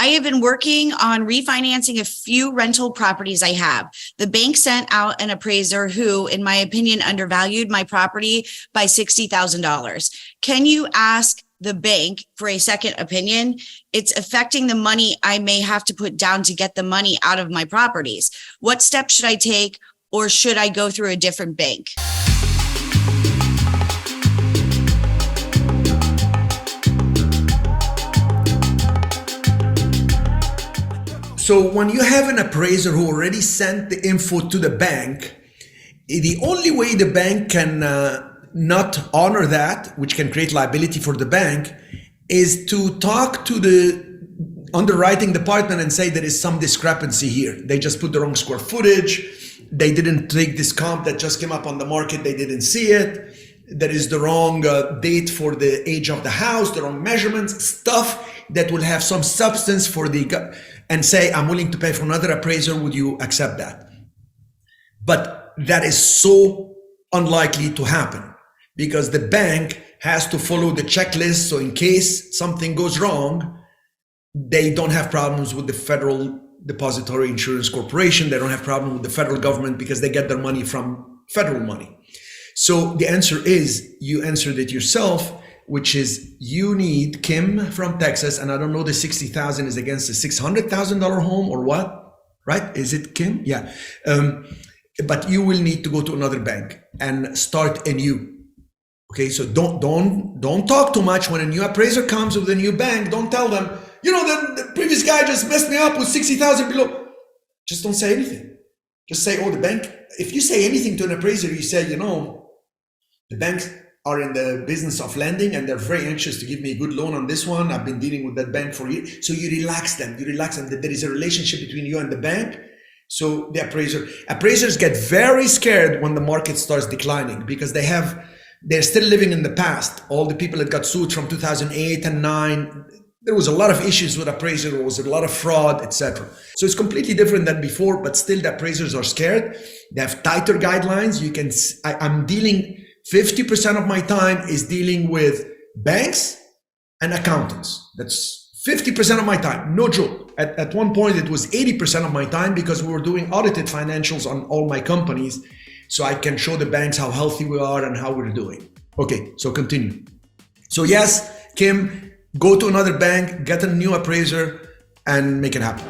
I have been working on refinancing a few rental properties I have. The bank sent out an appraiser who, in my opinion, undervalued my property by $60,000. Can you ask the bank for a second opinion? It's affecting the money I may have to put down to get the money out of my properties. What steps should I take, or should I go through a different bank? So when you have an appraiser who already sent the info to the bank, the only way the bank can not honor that, which can create liability for the bank, is to talk to the underwriting department and say there is some discrepancy here. They just put the wrong square footage. They didn't take this comp that just came up on the market. They didn't see it. There is the wrong date for the age of the house, the wrong measurements, stuff that will have some substance for the, and say, I'm willing to pay for another appraiser. Would you accept that? But that is so unlikely to happen because the bank has to follow the checklist. So in case something goes wrong, they don't have problems with the Federal Depository Insurance Corporation. They don't have problem with the federal government because they get their money from federal money. So the answer is, you answered it yourself, which is you need Kim from Texas, and I don't know the 60,000 is against a $600,000 home or what, right? Is it Kim? Yeah. But you will need to go to another bank and start anew. Okay, so don't talk too much. When a new appraiser comes with a new bank, don't tell them, you know, the previous guy just messed me up with 60,000 below. Just don't say anything. Just say, oh, the bank. If you say anything to an appraiser, you say, you know, the banks are in the business of lending and they're very anxious to give me a good loan on this one. I've been dealing with that bank for years. So you relax them, that there is a relationship between you and the bank. So the appraisers get very scared when the market starts declining because they're still living in the past. All the people that got sued from 2008 and 9, there was a lot of issues with appraisers, there was a lot of fraud, etc. So it's completely different than before, but still the appraisers are scared. They have tighter guidelines. I'm dealing 50% of my time is dealing with banks and accountants. That's 50% of my time, no joke. At one point, it was 80% of my time because we were doing audited financials on all my companies. So I can show the banks how healthy we are and how we're doing. Okay, so continue. So yes, Kim, go to another bank, get a new appraiser and make it happen.